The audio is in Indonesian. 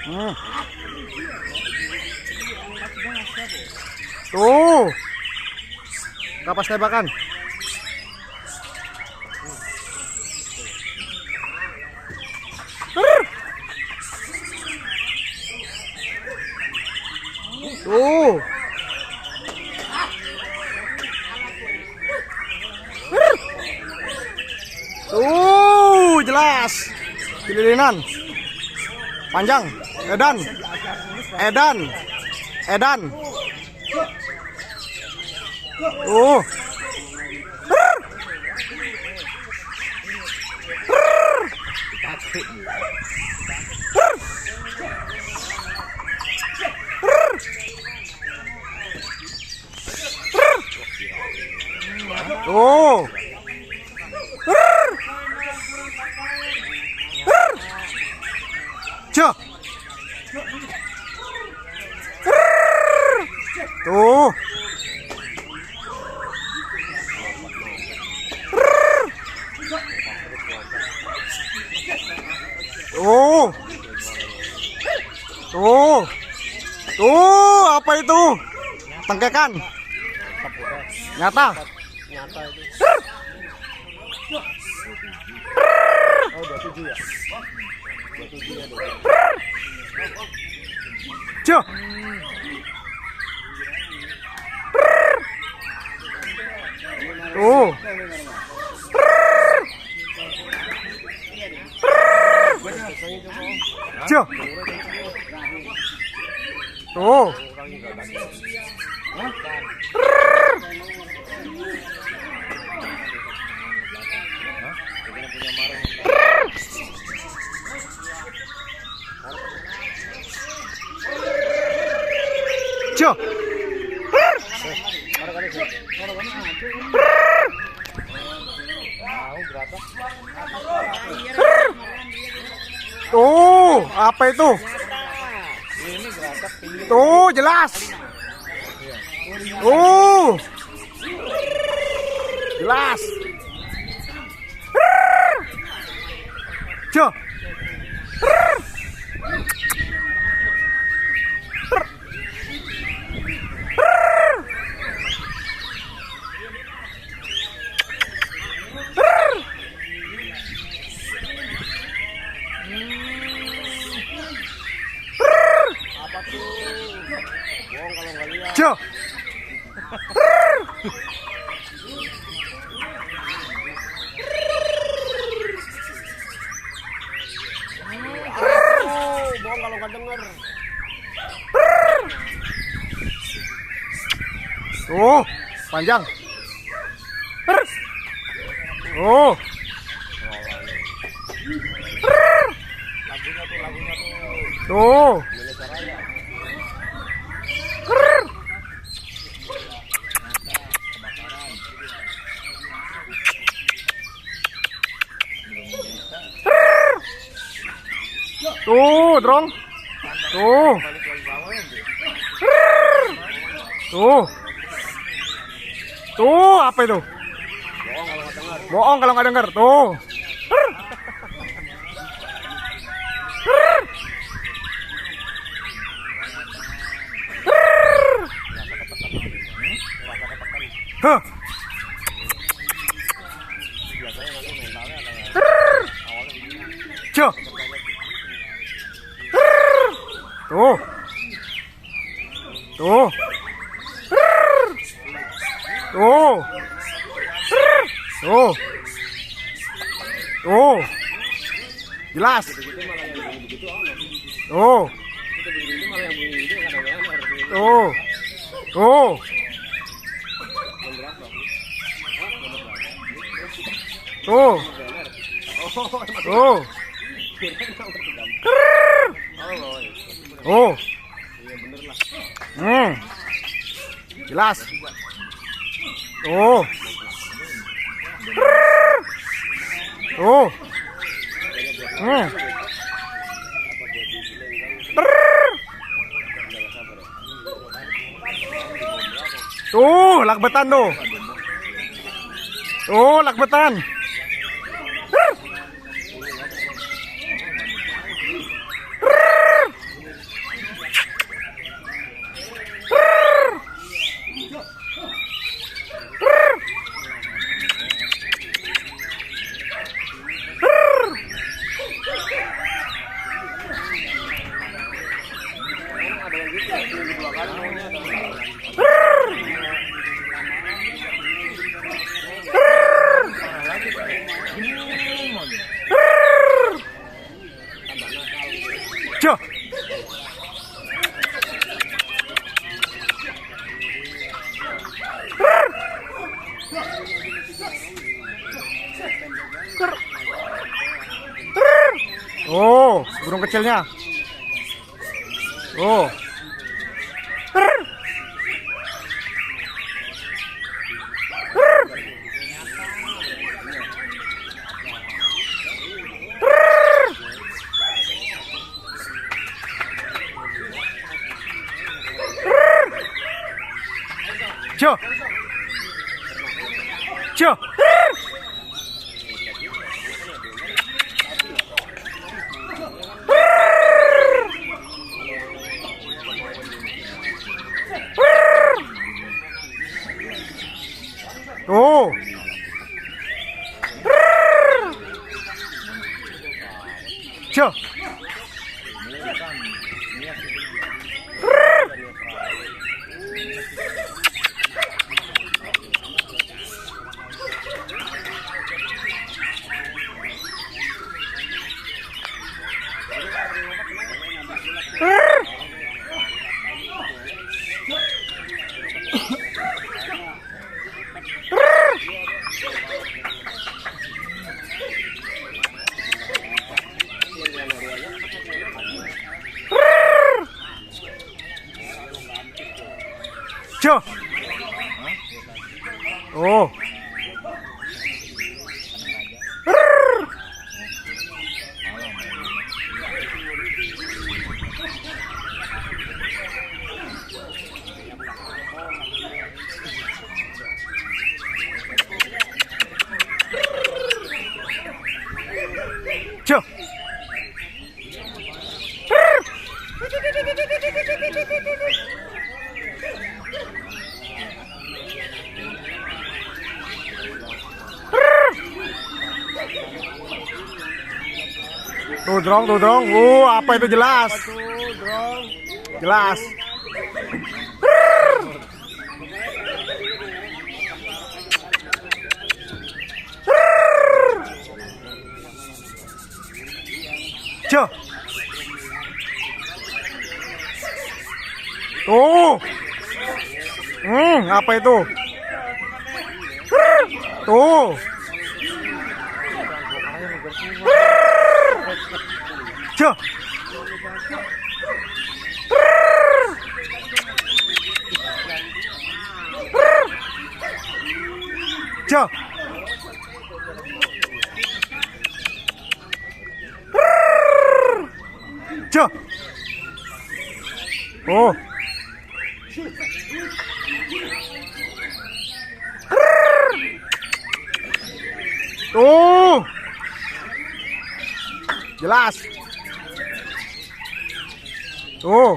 Hmm. Tuh. Kapas tembakan. Tuh. Tuh, jelas. Kililinan. Panjang. Edan. Edan. Edan. Tuh. Tuh. Cuk. Tuh. Tuh. Tuh. Tuh, apa itu? Tengkekan. Nyata. Nyata itu. Oh, 27 ya? 27 ya. Cuk. Tuh. Cuk. Tuh. Cuk. Tuh, apa itu? Tuh, jelas. Tuh. Jelas. Cuk. Apa tuh? Bohong kalau nggak lihat. Cuk. Bohong kalau nggak denger. Tuh, panjang. Oh. Lagunya tuh. Tuh. Indonesia Raya. Tuh, Drong. Tuh. Tuh. Tuh, apa itu? Bohong kalau nggak denger. Bohong kalau nggak denger. Tuh. Huh. Biasanya nanti mentalnya kayak awalnya begini. Cuk. Tuh. Tuh. Tuh. Tuh. Tuh. Jelas. Begitu malah yang bunyi begitu ono. Tuh. Itu begitu malah yang bunyi begitu kadang-kadang harus Tuh. Tuh. Tuh. Tuh. Oh. Jelas. Oh. Oh. Tuh, lakbetan tuh. Tuh, lakbetan. Oh, burung kecilnya. Oh. Cio. Cio. Oh. Cio. Cio. Oh. Cio. Tuh drong. Apa itu jelas? Tuh, drone. Jelas. Cio. Tuh. Apa itu? Tuh. Cio. Cio. Cio. Oh. Tuh. Jelas. Tuh.